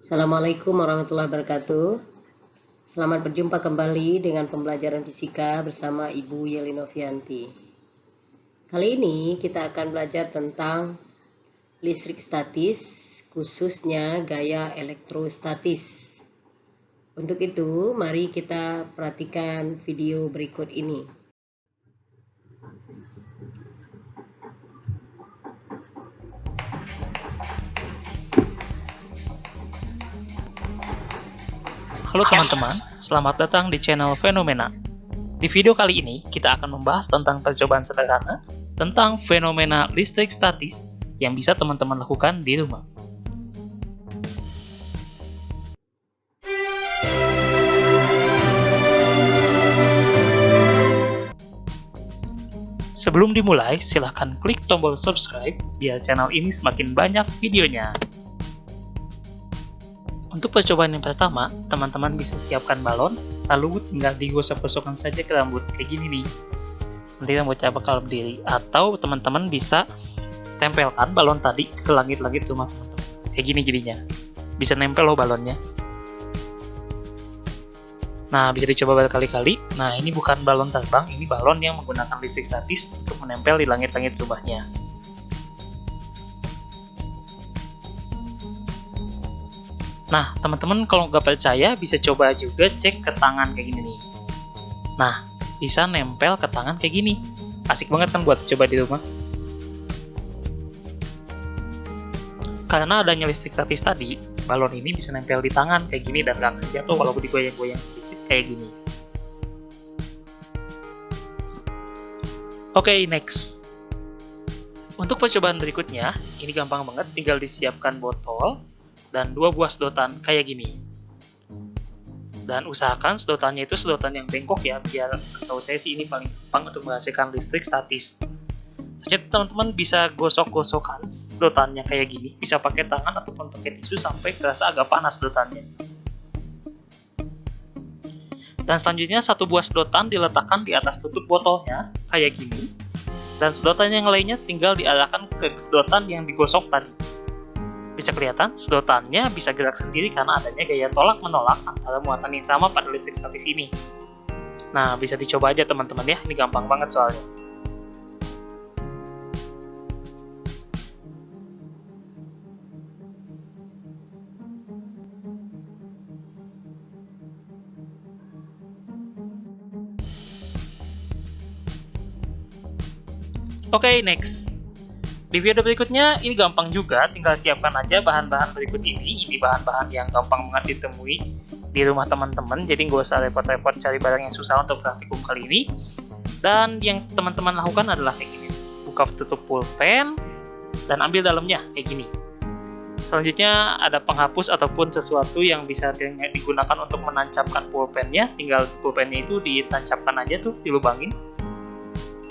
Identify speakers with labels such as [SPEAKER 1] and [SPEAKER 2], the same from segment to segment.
[SPEAKER 1] Assalamualaikum warahmatullahi wabarakatuh. Selamat berjumpa kembali dengan pembelajaran fisika bersama Ibu Yeli Novianti. Kali ini kita akan belajar tentang listrik statis, khususnya gaya elektrostatis. Untuk itu, mari kita perhatikan video berikut ini.
[SPEAKER 2] Halo teman-teman, selamat datang di channel Fenomena. Di video kali ini, kita akan membahas tentang percobaan sederhana tentang fenomena listrik statis yang bisa teman-teman lakukan di rumah. Sebelum dimulai, silahkan klik tombol subscribe biar channel ini semakin banyak videonya. Untuk percobaan yang pertama, teman-teman bisa siapkan balon, lalu tinggal digosok-gosokkan saja ke rambut, kayak gini nih. Nanti rambutnya bakal berdiri, atau teman-teman bisa tempelkan balon tadi ke langit-langit rumah teman-teman. Kayak gini jadinya. Bisa nempel loh balonnya. Nah, bisa dicoba berkali-kali. Nah, ini bukan balon terbang, ini balon yang menggunakan listrik statis untuk menempel di langit-langit rumahnya. Nah, teman-teman kalau nggak percaya bisa coba juga cek ke tangan kayak gini nih. Nah, bisa nempel ke tangan kayak gini. Asik banget kan buat coba di rumah. Karena adanya listrik statis tadi, balon ini bisa nempel di tangan kayak gini dan nggak jatuh kalau digoyang-goyang sedikit kayak gini. Oke, next. Untuk percobaan berikutnya, ini gampang banget, tinggal disiapkan botol dan 2 buah sedotan kayak gini. Dan usahakan sedotannya itu sedotan yang bengkok ya, biar setahu saya sih ini paling gampang untuk menghasilkan listrik statis. Jadi teman-teman bisa gosok-gosokkan sedotannya kayak gini, bisa pakai tangan ataupun pakai tisu sampai terasa agak panas sedotannya. Dan selanjutnya 1 buah sedotan diletakkan di atas tutup botolnya kayak gini. Dan sedotan yang lainnya tinggal diarahkan ke sedotan yang digosok tadi. Bisa kelihatan, sedotannya bisa gerak sendiri karena adanya gaya tolak-menolak antara muatan yang sama pada listrik statis ini. Nah, bisa dicoba aja teman-teman ya, ini gampang banget soalnya. Oke, next. Di video berikutnya, ini gampang juga, tinggal siapkan aja bahan-bahan berikut ini. Ini bahan-bahan yang gampang banget ditemui di rumah teman-teman, jadi nggak usah repot-repot cari barang yang susah untuk praktikum kali ini. Dan yang teman-teman lakukan adalah kayak gini. Buka tutup pulpen, dan ambil dalamnya, kayak gini. Selanjutnya, ada penghapus ataupun sesuatu yang bisa digunakan untuk menancapkan pulpennya. Tinggal pulpennya itu ditancapkan aja tuh, dilubangin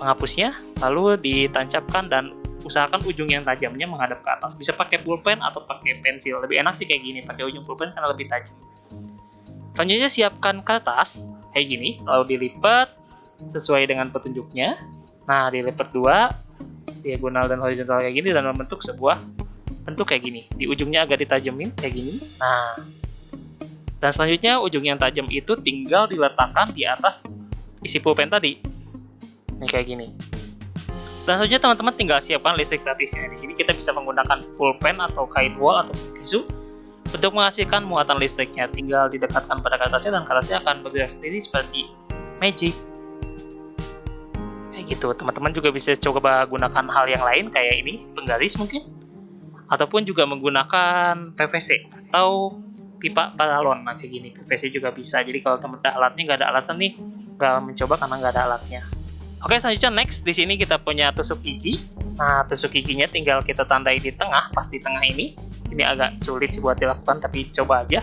[SPEAKER 2] penghapusnya, lalu ditancapkan dan usahakan ujung yang tajamnya menghadap ke atas. Bisa pakai pulpen atau pakai pensil. Lebih enak sih kayak gini, pakai ujung pulpen karena lebih tajam. Selanjutnya siapkan kertas kayak gini, lalu dilipat sesuai dengan petunjuknya. Nah, dilipat 2, diagonal dan horizontal kayak gini dan membentuk sebuah bentuk kayak gini. Di ujungnya agak ditajemin kayak gini. Nah, dan selanjutnya ujung yang tajam itu tinggal diletakkan di atas isi pulpen tadi. Ini kayak gini. Dan selanjutnya teman-teman tinggal siapkan listrik statisnya. Di sini kita bisa menggunakan pulpen atau kain wol atau tisu untuk menghasilkan muatan listriknya. Tinggal didekatkan pada kertasnya dan kertasnya akan bergerak sendiri seperti magic. Kayak gitu. Teman-teman juga bisa coba gunakan hal yang lain kayak ini, penggaris mungkin, ataupun juga menggunakan PVC atau pipa paralon. Nah, kayak gini PVC juga bisa. Jadi kalau teman-teman alatnya nggak ada alasan nih nggak mencoba karena nggak ada alatnya. Oke, selanjutnya next, di sini kita punya tusuk gigi. Nah, tusuk giginya tinggal kita tandai di tengah, pas di tengah ini. Ini agak sulit sih buat dilakukan, tapi coba aja.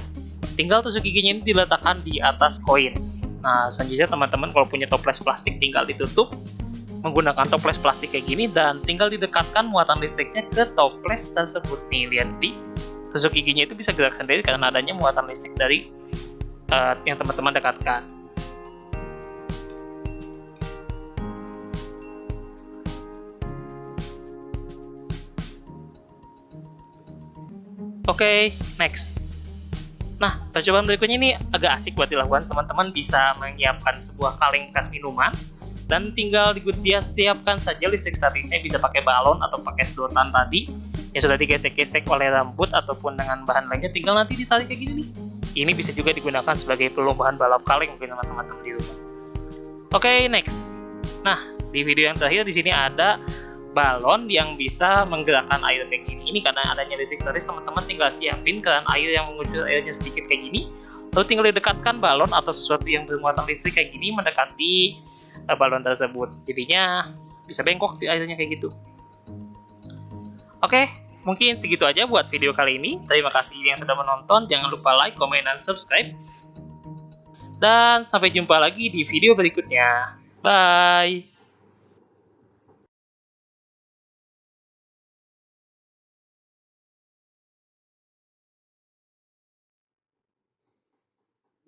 [SPEAKER 2] Tinggal tusuk giginya ini diletakkan di atas koin. Nah, selanjutnya teman-teman kalau punya toples plastik tinggal ditutup menggunakan toples plastik kayak gini dan tinggal didekatkan muatan listriknya ke toples tersebut. Nih, lihat di tusuk giginya itu bisa gerak sendiri karena adanya muatan listrik dari yang teman-teman dekatkan. Oke, next. Nah, percobaan berikutnya ini agak asik buat dilakukan. Teman-teman bisa menyiapkan sebuah kaleng bekas minuman dan tinggal dia siapkan saja listrik statisnya, bisa pakai balon atau pakai sedotan tadi yang sudah digesek-gesek oleh rambut ataupun dengan bahan lainnya, tinggal nanti ditarik kayak gini nih. Ini bisa juga digunakan sebagai perlombaan balap kaleng mungkin teman-teman di rumah. Oke, next. Nah, di video yang terakhir di sini ada balon yang bisa menggerakkan air kayak gini. Ini karena adanya listrik statis, teman-teman tinggal siapin keran air yang mengucur airnya sedikit kayak gini, lalu tinggal didekatkan balon atau sesuatu yang bermuatan listrik kayak gini mendekati balon tersebut. Jadinya bisa bengkok di airnya kayak gitu. Oke, mungkin segitu aja buat video kali ini. Terima kasih yang sudah menonton. Jangan lupa like, komen, dan subscribe. Dan sampai jumpa lagi di video berikutnya. Bye!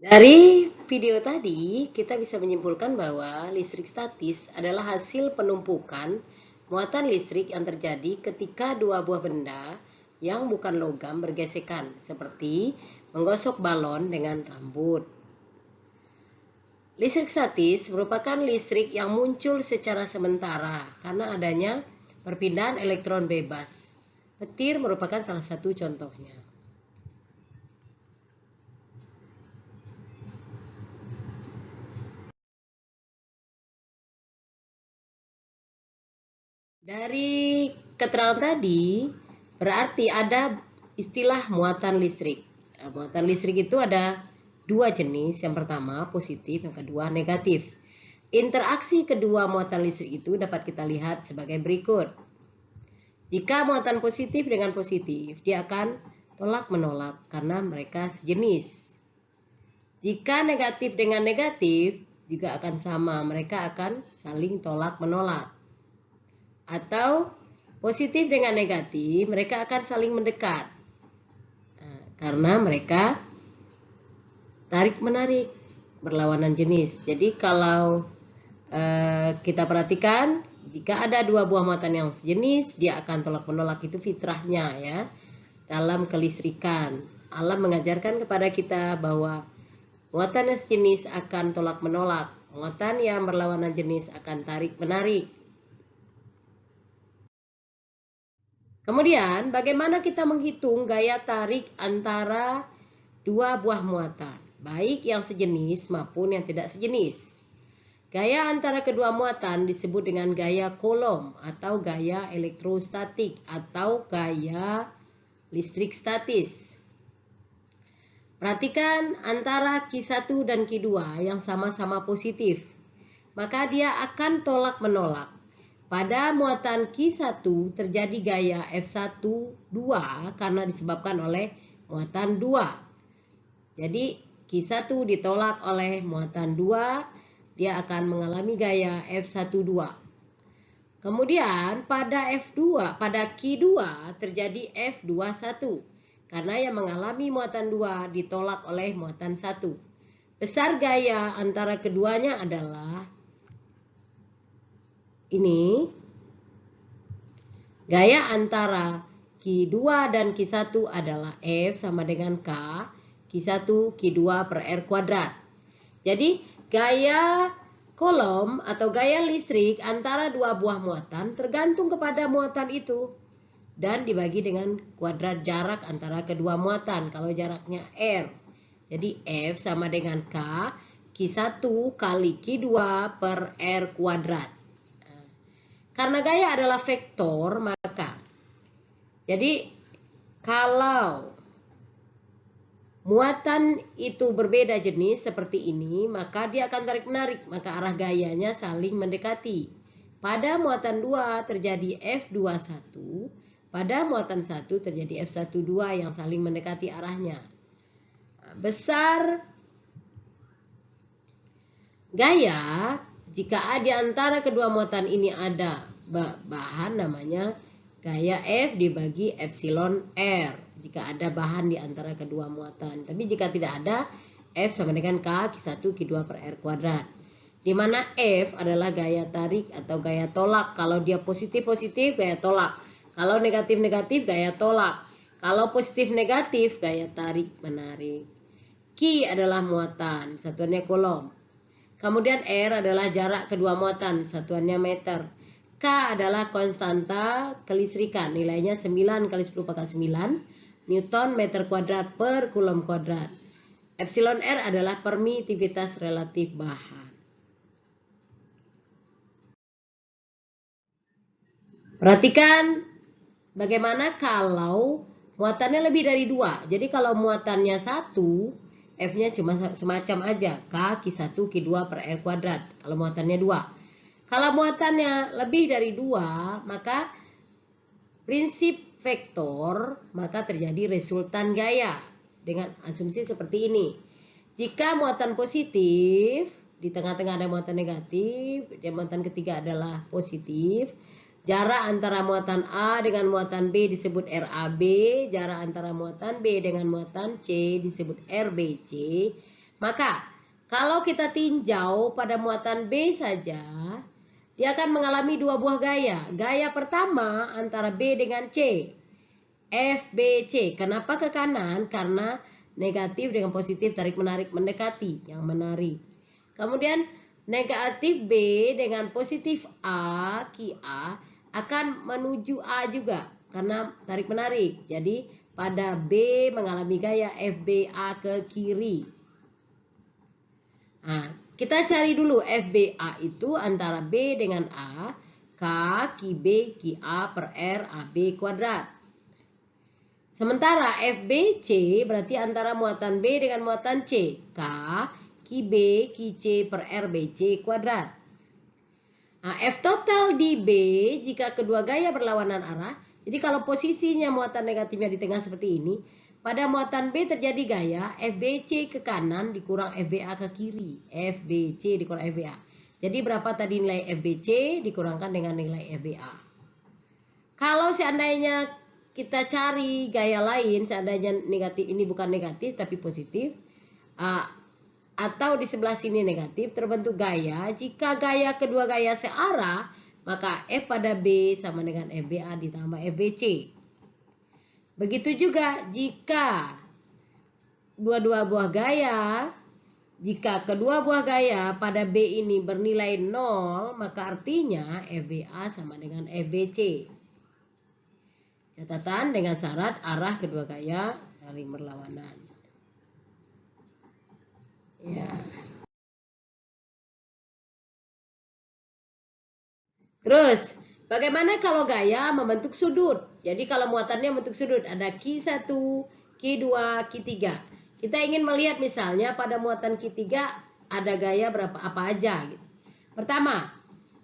[SPEAKER 1] Dari video tadi, kita bisa menyimpulkan bahwa listrik statis adalah hasil penumpukan muatan listrik yang terjadi ketika dua buah benda yang bukan logam bergesekan, seperti menggosok balon dengan rambut. Listrik statis merupakan listrik yang muncul secara sementara karena adanya perpindahan elektron bebas. Petir merupakan salah satu contohnya. Dari keterangan tadi, berarti ada istilah muatan listrik. Nah, muatan listrik itu ada dua jenis, yang pertama positif, yang kedua negatif. Interaksi kedua muatan listrik itu dapat kita lihat sebagai berikut. Jika muatan positif dengan positif, dia akan tolak-menolak karena mereka sejenis. Jika negatif dengan negatif, juga akan sama, mereka akan saling tolak-menolak. Atau positif dengan negatif, mereka akan saling mendekat. Nah, karena mereka tarik-menarik, berlawanan jenis. Jadi kalau kita perhatikan, jika ada dua buah muatan yang sejenis, dia akan tolak-menolak, itu fitrahnya ya. Dalam kelistrikan, Allah mengajarkan kepada kita bahwa muatan yang sejenis akan tolak-menolak, muatan yang berlawanan jenis akan tarik-menarik. Kemudian, bagaimana kita menghitung gaya tarik antara dua buah muatan, baik yang sejenis maupun yang tidak sejenis? Gaya antara kedua muatan disebut dengan gaya Coulomb atau gaya elektrostatik atau gaya listrik statis. Perhatikan antara Q1 dan Q2 yang sama-sama positif, maka dia akan tolak-menolak. Pada muatan Q1 terjadi gaya F1,2 karena disebabkan oleh muatan 2. Jadi Q1 ditolak oleh muatan 2, dia akan mengalami gaya F1,2. Kemudian pada Q2 terjadi F2,1 karena yang mengalami muatan 2 ditolak oleh muatan 1. Besar gaya antara keduanya adalah ini. Gaya antara Q2 dan Q1 adalah F sama dengan K, Q1 Q2 per R kuadrat. Jadi gaya Coulomb atau gaya listrik antara dua buah muatan tergantung kepada muatan itu dan dibagi dengan kuadrat jarak antara kedua muatan kalau jaraknya R. Jadi F sama dengan K, Q1 kali Q2 per R kuadrat. Karena gaya adalah vektor, maka jadi kalau muatan itu berbeda jenis seperti ini, maka dia akan tarik-menarik, maka arah gayanya saling mendekati. Pada muatan 2 terjadi F21, pada muatan 1 terjadi F12 yang saling mendekati arahnya. Besar gaya jika di antara kedua muatan ini ada bahan, namanya gaya F dibagi epsilon R. Jika ada bahan di antara kedua muatan. Tapi jika tidak ada, F sama dengan K, Q1, Q2 per R kuadrat. Di mana F adalah gaya tarik atau gaya tolak. Kalau dia positif-positif, gaya tolak. Kalau negatif-negatif, gaya tolak. Kalau positif-negatif, gaya tarik-menarik. Q adalah muatan, satuannya coulomb. Kemudian R adalah jarak kedua muatan, satuannya meter. K adalah konstanta kelistrikan, nilainya 9 kali 10 pangkat 9 Newton meter kuadrat per coulomb kuadrat. Epsilon R adalah permitivitas relatif bahan. Perhatikan bagaimana kalau muatannya lebih dari 2. Jadi kalau muatannya 1, F-nya cuma semacam aja, K, Q1, Q2 per R kuadrat. Kalau muatannya 2. Kalau muatannya lebih dari 2, maka prinsip vektor, maka terjadi resultan gaya. Dengan asumsi seperti ini. Jika muatan positif, di tengah-tengah ada muatan negatif, dan muatan ketiga adalah positif, jarak antara muatan A dengan muatan B disebut RAB, jarak antara muatan B dengan muatan C disebut RBC. Maka kalau kita tinjau pada muatan B saja, dia akan mengalami dua buah gaya. Gaya pertama antara B dengan C, FBC. Kenapa ke kanan? Karena negatif dengan positif tarik-menarik mendekati, yang menarik. Kemudian negatif B dengan positif A, QA, akan menuju A juga karena tarik-menarik. Jadi pada B mengalami gaya FBA ke kiri. Nah, kita cari dulu FBA itu antara B dengan A, K, QB, QA per R, AB kuadrat. Sementara FBC berarti antara muatan B dengan muatan C, K, QB, QC per RBC kuadrat. Nah, F total di B jika kedua gaya berlawanan arah. Jadi kalau posisinya muatan negatifnya di tengah seperti ini, pada muatan B terjadi gaya FBC ke kanan dikurang FBA ke kiri. FBC dikurang FBA. Jadi berapa tadi nilai FBC dikurangkan dengan nilai FBA. Kalau seandainya kita cari gaya lain, seandainya negatif ini bukan negatif tapi positif, atau di sebelah sini negatif, terbentuk gaya. Jika gaya kedua gaya searah, maka F pada B sama dengan FBA ditambah FBC. Begitu juga jika dua-dua buah gaya, jika kedua buah gaya pada B ini bernilai 0, maka artinya FBA sama dengan FBC. Catatan dengan syarat arah kedua gaya saling berlawanan. Ya. Terus, bagaimana kalau gaya membentuk sudut? Jadi kalau muatannya membentuk sudut, ada Q1, Q2, Q3. Kita ingin melihat misalnya pada muatan Q3 ada gaya berapa apa aja gitu. Pertama,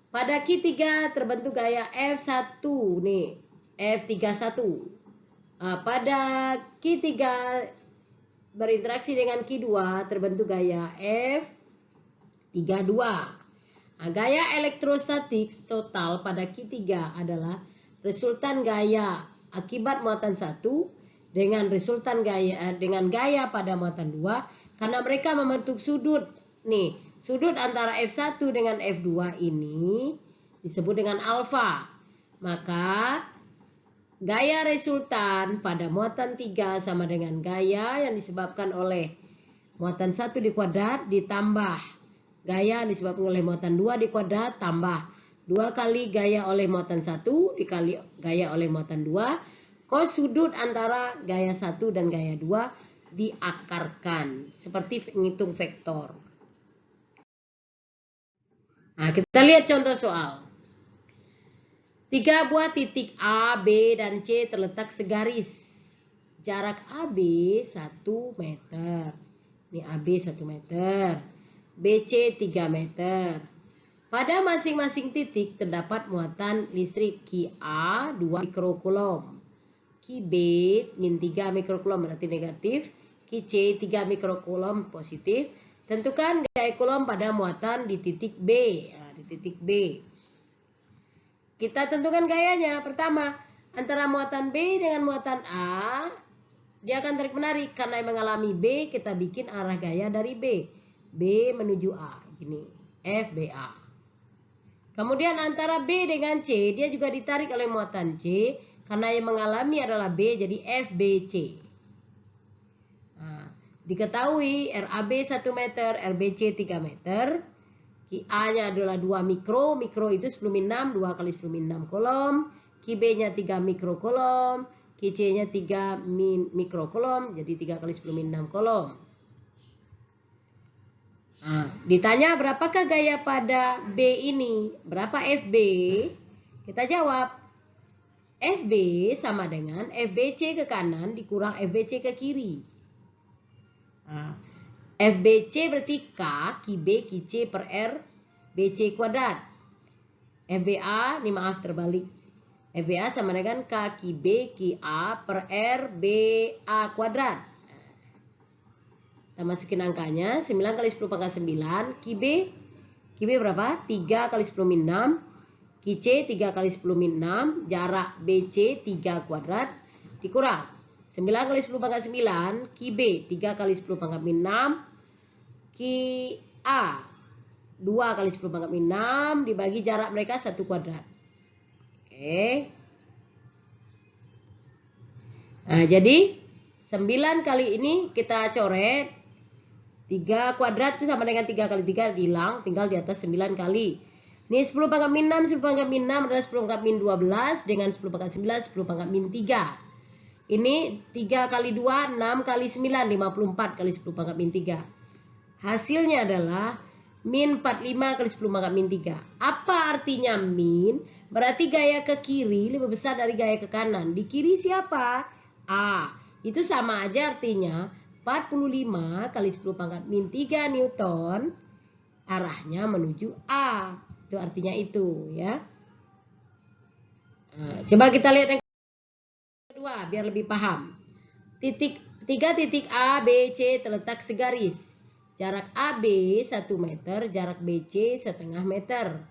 [SPEAKER 1] pada Q3 terbentuk gaya F1 nih, F31. Pada Q3 berinteraksi dengan Q2 terbentuk gaya F32. Gaya elektrostatik total pada Q3 adalah resultan gaya akibat muatan 1 dengan resultan gaya dengan gaya pada muatan 2 karena mereka membentuk sudut. Nih, sudut antara F1 dengan F2 ini disebut dengan alfa. Maka gaya resultan pada muatan 3 sama dengan gaya yang disebabkan oleh muatan 1 di kuadrat ditambah gaya yang disebabkan oleh muatan 2 di kuadrat tambah 2 kali gaya oleh muatan 1 dikali gaya oleh muatan 2. Kos sudut antara gaya 1 dan gaya 2 diakarkan seperti menghitung vektor. Nah, kita lihat contoh soal. 3 buah titik A, B, dan C terletak segaris. Jarak AB 1 meter. Ini AB 1 meter. BC 3 meter. Pada masing-masing titik terdapat muatan listrik QA 2 mikrocoulomb. QB min 3 mikrocoulomb berarti negatif. QC 3 mikrocoulomb positif. Tentukan gaya coulomb pada muatan di titik B. Nah, di titik B. Kita tentukan gayanya. Pertama, antara muatan B dengan muatan A, dia akan tarik menarik. Karena mengalami B, kita bikin arah gaya dari B. B menuju A. Gini, FBA. Kemudian antara B dengan C, dia juga ditarik oleh muatan C. Karena yang mengalami adalah B, jadi FBC. Nah, Diketahui RAB 1 meter, RBC 3 meter. QA-nya adalah 2 mikro. Mikro itu 10 min 6, 2 kali 10 min 6 kolom. QB-nya 3 mikrokolom. QC-nya 3 mikrokolom. Jadi 3 kali 10 min 6 kolom. Nah, ditanya berapakah gaya pada B ini? Berapa FB? Kita jawab. FB sama dengan FBC ke kanan dikurang FBC ke kiri. Nah, FBC berarti K, QB, QC per R, BC kuadrat. FBA, ini maaf terbalik. FBA sama dengan K, QB, QA per R, BA kuadrat. Kita masukin angkanya, 9 kali 10 pangkat 9, QB berapa? 3 kali 10 min 6, QC 3 kali 10 min 6, jarak BC 3 kuadrat, dikurang 9 kali 10 pangkat 9, QB 3 kali 10 pangkat min 6, QA 2 kali 10 pangkat min 6, dibagi jarak mereka 1 kuadrat. Oke. Nah, jadi 9 kali ini kita coret. 3 kuadrat itu sama dengan 3 kali 3 hilang, tinggal di atas 9 kali. Ini 10 pangkat min 6, 10 pangkat min 6 adalah 10 pangkat min 12 dengan 10 pangkat 9, 10 pangkat min 3. Ini 3 kali 2, 6 kali 9, 54 kali 10 pangkat min 3. Hasilnya adalah min 45 kali 10 pangkat min 3. Apa artinya min? Berarti gaya ke kiri lebih besar dari gaya ke kanan. Di kiri siapa? A. Itu sama aja artinya 45 kali 10 pangkat min 3 Newton arahnya menuju A. Itu artinya itu ya. Nah, coba kita lihat yang kedua biar lebih paham. 3 titik A, B, C terletak segaris. Jarak AB 1 meter, jarak BC setengah meter.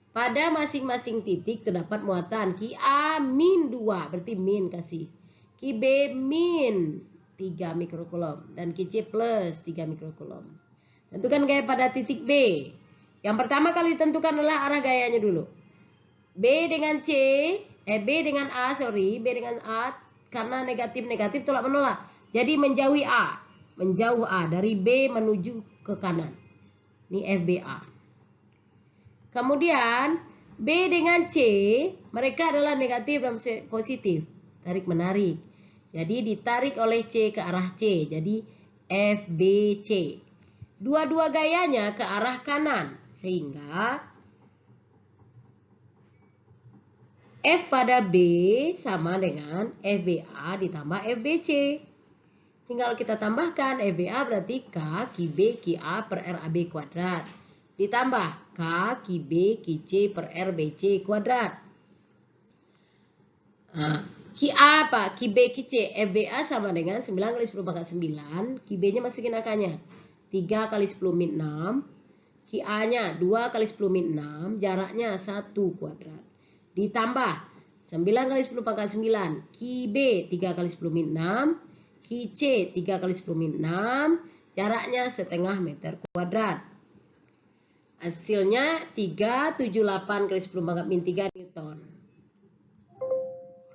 [SPEAKER 1] Pada masing-masing titik terdapat muatan QA min 2, berarti min kasih. QB min 3 mikrokulom dan QC plus 3 mikrokulom. Tentukan gaya pada titik B. Yang pertama kali ditentukan adalah arah gayanya dulu. B dengan A karena negatif-negatif tolak menolak. Jadi menjauhi A. Menjauh A dari B menuju ke kanan. Ini FBA. Kemudian B dengan C mereka adalah negatif dan positif. Tarik menarik. Jadi ditarik oleh C ke arah C. Jadi FBC. Dua-dua gayanya ke arah kanan. Sehingga F pada B sama dengan FBA ditambah FBC. Tinggal kita tambahkan FBA berarti K, QB, QA per RAB kuadrat. Ditambah K, QB, QC per RBC kuadrat. Nah, QA apa? QB, QC, FBA sama dengan 9 kali 10 pangkat 9. QB-nya masukin angkanya. 3 kali 10 min 6. QA-nya 2 kali 10 min 6. Jaraknya 1 kuadrat. Ditambah 9 kali 10 pangkat 9. QB 3 kali 10 min 6. QC 3 kali 10 min 6. Jaraknya setengah meter kuadrat. Hasilnya 378 kali 10 pangkat min 3 Newton.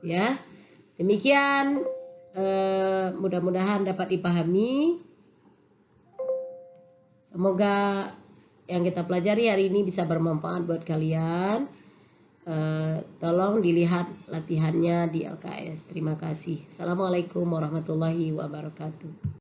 [SPEAKER 1] Ya, demikian mudah-mudahan dapat dipahami. Semoga yang kita pelajari hari ini bisa bermanfaat buat kalian. Tolong dilihat latihannya di LKS. Terima kasih. Assalamualaikum warahmatullahi wabarakatuh.